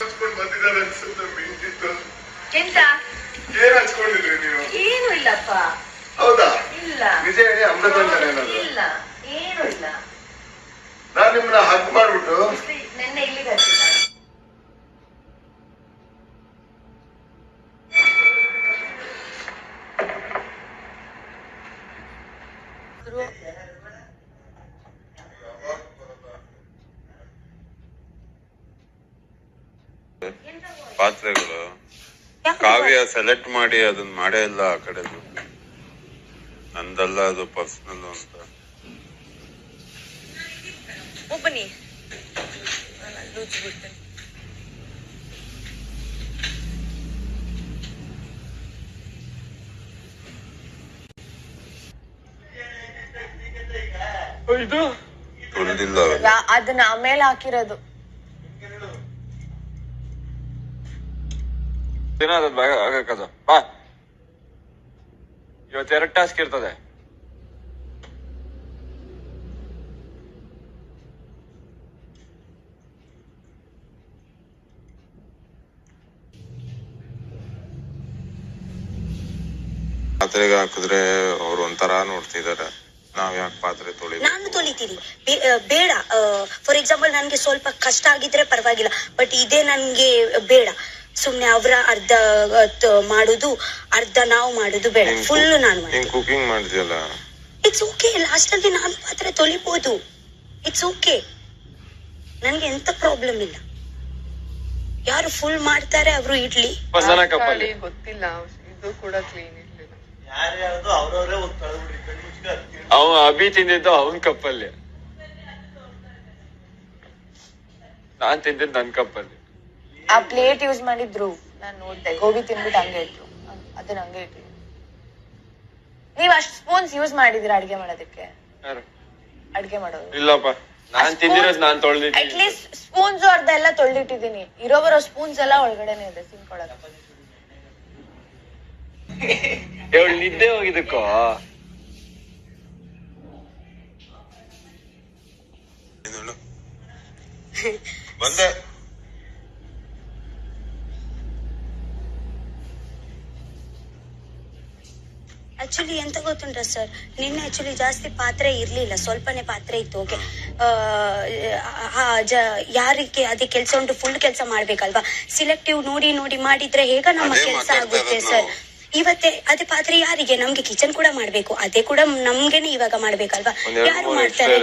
ಬಂದಿದ್ದಾರೆ ಅನ್ಸುತ್ತೆ ಮಿಂಚಿತ್ತು. ಎಂತ ಏನ್ ಹಚ್ಕೊಂಡಿದ್ರಿ ನೀವು? ಏನು ಇಲ್ಲಪ್ಪ. ಹೌದಾ? ಇಲ್ಲ. ನಿಜ ಹೇಳಿ, ಅಮೃತಾಂಜನ ಏನಾದ್ರು? ಇಲ್ಲ, ಏನು ಇಲ್ಲ. ನಾನ್ ನಿಮ್ಮನ್ನ ಹಗ್ ಮಾಡ್ಬಿಟ್ಟು ನೆನ್ನೆ ಇಲ್ಲಿಗೆ ಹಚ್ಚಿದ್ದೆ. ಪಾತ್ರೆಗಳು ಕಾವ್ಯ ಸೆಲೆಕ್ಟ್ ಮಾಡಿ ಅದನ್ನ ಮಾಡೇ ಇಲ್ಲ ಆ ಕಡೆದು. ನಂದಲ್ಲ, ಅದು ಪರ್ಸನಲ್ ಅಂತ. ಬನ್ನಿ ಇದು ತುಳಿದಿಲ್ಲ, ಅದನ್ನ ಆಮೇಲೆ ಹಾಕಿರೋದು. ಬಾ, ಇವತ್ತು 2 ಟಾಸ್ಕ್ ಇರ್ತದೆ. ಪಾತ್ರೆಗೆ ಹಾಕಿದ್ರೆ ಅವ್ರು ಒಂಥರ ನೋಡ್ತಿದಾರೆ. ನಾವ್ ಯಾಕೆ ಪಾತ್ರೆ ನಾನು ತೊಳಿತೀನಿ, ಬೇಡ. ಫಾರ್ ಎಕ್ಸಾಂಪಲ್ ನನ್ಗೆ ಸ್ವಲ್ಪ ಕಷ್ಟ ಆಗಿದ್ರೆ ಪರವಾಗಿಲ್ಲ, ಬಟ್ ಇದೇ ನನ್ಗೆ ಬೇಡ. ಸುಮ್ನೆ ಅವರ ಅರ್ಧ ಮಾಡುದು, ಅರ್ಧ ನಾವು ಮಾಡುದು ಬೇಡ. ಫುಲ್ ನಾನು ಕುಕಿಂಗ್ ಮಾಡ್ತೀಯಲ್ಲ, ಇಟ್ಸ್ ಓಕೆ. ಲಾಸ್ಟ್ ಅಲ್ಲಿ ನಾನು ಪಾತ್ರೆ ತೊಳಿಬಹುದು, ಇಟ್ಸ್ ಓಕೆ. ನನ್ಗೆ ಎಂತ ಪ್ರಾಬ್ಲಮ್ ಇಲ್ಲ. ಯಾರು ಫುಲ್ ಮಾಡ್ತಾರೆ ಅವರು ಇಡ್ಲಿ ಗೊತ್ತಿಲ್ಲ. ಇದು ಕೂಡ ಕ್ಲೀನ್ ಇರ್ಲಿಲ್ಲ. ಅವ ಅಭಿ ತಿಂದಿದ್ದು ಅವನ್ ಕಪ್ಪಲ್ಲಿ, ನಾನ್ ತಿಂದಿದ್ದು ನನ್ ಕಪ್ಪಲ್ಲಿ. ಆ ಪ್ಲೇಟ್ ಯೂಸ್ ಮಾಡಿದ್ರು, ನಾನ್ ನೋಡ್ದೆ. ಗೋಬಿ ತಿನ್ಬಿಟ್ಟು ಹಂಗೆ ಇಟ್ರು, ಅದನ್ನ ಹಂಗೆ ಇಟ್ರು. ನೀವ್ ಅಷ್ಟ್ ಸ್ಪೂನ್ಸ್ ಯೂಸ್ ಮಾಡಿದಿರ ಅಡ್ಗೆ ಮಾಡೋದಕ್ಕೆ? ಅಡ್ಗೆ ಮಾಡೋದು ಇಲ್ಲಪ್ಪ, ನಾನ್ ತಿಂದಿರೋದು ನಾನ್ ತೊಳ್ದಿದ್ದೀನಿ. ಅಟ್ಲೀಸ್ಟ್ ಸ್ಪೂನ್ಸ್ ಅರ್ಧ ಎಲ್ಲ ತೊಳ್ದಿಟ್ಟಿದೀನಿ. ಇರೋ ಸ್ಪೂನ್ಸ್ ಎಲ್ಲ ಒಳಗಡೆನೆ ಇದೆ ಸಿಂಕ್ ಒಳಗೆ. ನಿದ್ದೆ ಹೋಗಿದ್ದಕ್ಕೋ ಬಂದೆ. ಆಕ್ಚುಲಿ ಎಂತ ಗೊತ್ತುಂಟ ಸರ್, ನಿನ್ನೆ ಆಕ್ಚುಲಿ ಜಾಸ್ತಿ ಪಾತ್ರೆ ಇರ್ಲಿಲ್ಲ, ಸ್ವಲ್ಪನೇ ಪಾತ್ರೆ ಇತ್ತು. ಓಕೆ, ಯಾರಿಗೆ ಅದೇ ಕೆಲಸ ಉಂಟು, ಫುಲ್ ಕೆಲಸ ಮಾಡ್ಬೇಕಲ್ವಾ? ಸಿಲೆಕ್ಟಿವ್ ನೋಡಿ ನೋಡಿ ಮಾಡಿದ್ರೆ ಹೇಗ ನಮ್ಮ ಕೆಲಸ ಆಗುತ್ತೆ ಸರ್? ಇವತ್ತೇ ಅದೇ ಪಾತ್ರೆ ಯಾರಿಗೆ? ನಮ್ಗೆ ಕಿಚನ್ ಕೂಡ ಮಾಡ್ಬೇಕು, ಅದೇ ಕೂಡ ನಮ್ಗೆನೆ ಇವಾಗ ಮಾಡ್ಬೇಕಲ್ವಾ? ಯಾರು ಮಾಡ್ತಾರೆ?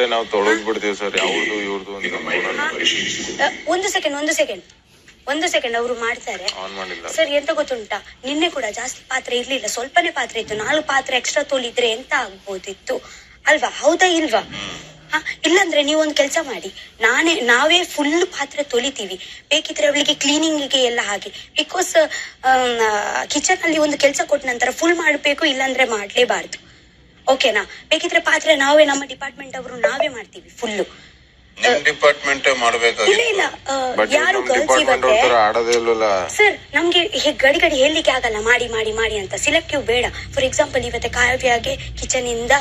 ಒಂದು ಸೆಕೆಂಡ್ ಅವರು ಮಾಡ್ತಾರೆ ಸರ್. ಎಂತ ಗೊತ್ತುಂಟಾ, ನಿನ್ನೆ ಕೂಡ ಜಾಸ್ತಿ ಪಾತ್ರೆ ಇರ್ಲಿಲ್ಲ, ಸ್ವಲ್ಪನೇ ಪಾತ್ರೆ ಇತ್ತು. 4 ಪಾತ್ರೆ ಎಕ್ಸ್ಟ್ರಾ ತೊಳಿದ್ರೆ ಎಂತ ಆಗ್ಬೋದಿತ್ತು ಅಲ್ವಾ? ಹೌದಾ ಇಲ್ವಾ? ಇಲ್ಲಾಂದ್ರೆ ನೀವೊಂದು ಕೆಲಸ ಮಾಡಿ, ನಾವೇ ಫುಲ್ ಪಾತ್ರೆ ತೊಳಿತೀವಿ. ಬೇಕಿದ್ರೆ ಅವಳಿಗೆ ಕ್ಲೀನಿಂಗ್ಗೆ ಎಲ್ಲ ಹಾಗೆ. ಬಿಕಾಸ್ ಕಿಚನ್ ಅಲ್ಲಿ ಒಂದು ಕೆಲಸ ಕೊಟ್ಟ ನಂತರ ಫುಲ್ ಮಾಡ್ಬೇಕು, ಇಲ್ಲಾಂದ್ರೆ ಮಾಡ್ಲೇಬಾರ್ದು. ಓಕೆನಾ? ಬೇಕಿದ್ರೆ ಪಾತ್ರೆ ನಾವೇ, ನಮ್ಮ ಡಿಪಾರ್ಟ್ಮೆಂಟ್ ಅವರು ನಾವೇ ಮಾಡ್ತೀವಿ ಫುಲ್ಲು. ಡಿಪಾರ್ಟ್ಮೆಂಟ್ ಇಲ್ಲ ಯಾರು ಸರ್, ನಮ್ಗೆ ಗಡಿ ಹೇಳಲಿಕ್ಕೆ ಆಗಲ್ಲ ಮಾಡಿ ಮಾಡಿ ಮಾಡಿ ಅಂತ. ಸಿಲೆಕ್ಟಿವ್ ಬೇಡ. ಫಾರ್ ಎಕ್ಸಾಂಪಲ್ ಇವತ್ತೆ ಕಾವ್ಯಗೆ ಕಿಚನ್ ಇಂದ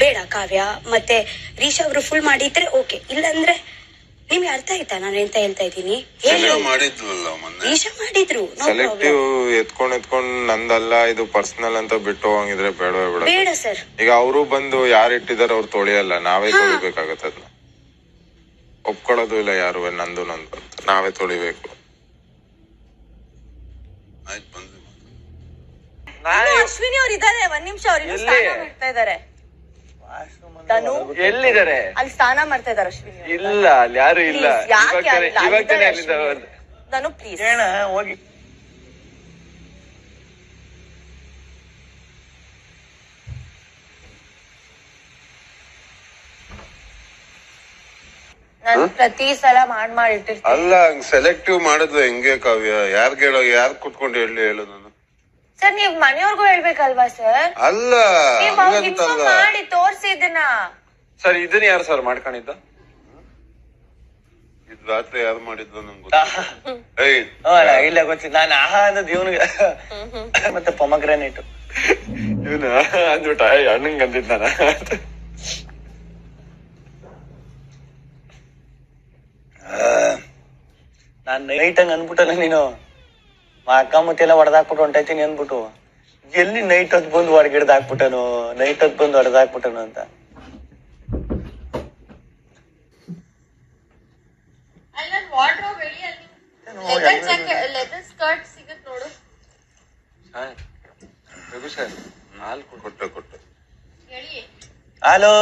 ಬೇಡ, ಕಾವ್ಯ ಮತ್ತೆ ರೀಶಾ ಅವರು ಫುಲ್ ಮಾಡಿದ್ರೆ ಓಕೆ. ಇಲ್ಲಾಂದ್ರೆ ನಿಮ್ಗೆ ಅರ್ಥ ಆಯ್ತಾ ನಾನು ಎಂತ ಹೇಳ್ತಾ ಇದ್ದೀನಿ? ರೀಶಾ ಮಾಡಿದ್ರು, ಸೆಲೆಕ್ಟಿವ್ ಎತ್ಕೊಂಡ್ ನಂದಲ್ಲ ಇದು ಪರ್ಸನಲ್ ಅಂತ ಬಿಟ್ಟು ಹೋಗಿದ್ರೆ ಬೇಡ ಸರ್. ಈಗ ಅವರು ಬಂದು ಯಾರು ಇಟ್ಟಿದಾರೆ ಅವ್ರು ತೊಳಿಯಲ್ಲ, ನಾವೇ ತೊಳಿಬೇಕಾಗತ್ತೆ. ಅದನ್ನ ಒಪ್ಕೊಳ್ಳೋದು ಇಲ್ಲ ಯಾರು, ನಂದು ಅಂತ ನಾವೇ ತೊಳಿಬೇಕು. ಅಶ್ವಿನಿ ಅವ್ರು ಇದಾರೆ, 1 ನಿಮಿಷ. ಅವ್ರಿಗೆ ಸ್ನಾನ ಮಾಡ್ತಾ ಇದಾರೆ. ಎಲ್ಲಿದ್ದಾರೆ? ಅಲ್ಲಿ ಸ್ನಾನ ಮಾಡ್ತಾ ಇದಾರೆ ಅಶ್ವಿನಿ. ಇಲ್ಲ, ಅಲ್ಲಿ ಯಾರು ಇಲ್ಲ. ನಾನು ಪ್ಲೀಸ್ ಹೋಗಿ. ನಾನು ಪ್ರತಿ ಸಲ ಮಾಡಿಟ್ಟಿರ್ತೀನಿ. ಅಲ್ಲ, ಸೆಲೆಕ್ಟಿವ್ ಮಾಡಿದ್ಲು ಹೆಂಗೆ ಕಾವ್ಯ? ಯಾರ್ ಕುತ್ಕೊಂಡು ಹೇಳು ನಾನು? ಸರ್, ನೀವ್ ಮನೆಯವ್ರಿಗೂ ಹೇಳ್ಬೇಕಲ್ವಾ ಸರ್? ಅಲ್ಲ, ಮಾಡಿ ತೋರ್ಸಿ ಇದನ್ನ. ಸರ್, ಇದನ್ನ ಯಾರು ಸರ್ ಮಾಡ್ಕೊಂಡಿದ್ದ? ಇದು ರಾತ್ರಿ ಯಾರು ಮಾಡಿದ್ದು ನಂಗೆ ಇಲ್ಲ, ಗೊತ್ತಿಲ್ಲ. ನಾನು ಆಹಾ ಅನ್ನೋದು ಇವನಿಗೆ ಮತ್ತೆ ಪೊಮಗ್ರಾನೇಟ್ ಇವನು ಅಂದ್ಬಿಟ್ಟ, ಅಣ್ಣಂಗ್ ಅಂದಿದ್ ನಾನು. ನಾನ್ ನೈಟ್ ಹಂಗ ಅನ್ಬಿಟ್ಟಲ್ಲ ನೀನು మా ಅಕ್ಕ ಮತ್ತೆಲ್ಲ ಹೊಡೆದಾಕ್ಬಿಟ್ಟು ಹೊಂಟೈತೀನಿ ಅನ್ಬಿಟ್ಟು ಎಲ್ಲಿ ನೈಟ್ ಹೊತ್ತು ಬಂದು ಹೊರಗಿಡ್ದು ಹಾಕ್ಬಿಟ್ಟನು ನೈಟ್ ಹೊತ್ತು ಬಂದು ಹೊಡೆದಾಕ್ಬಿಟ್ಟನು ಅಂತ ಲೆದರ್ ಸ್ಕರ್ಟ್ ಸಿಗತ್ ನೋಡು. ಕೊಟ್ಟು ಹಲೋ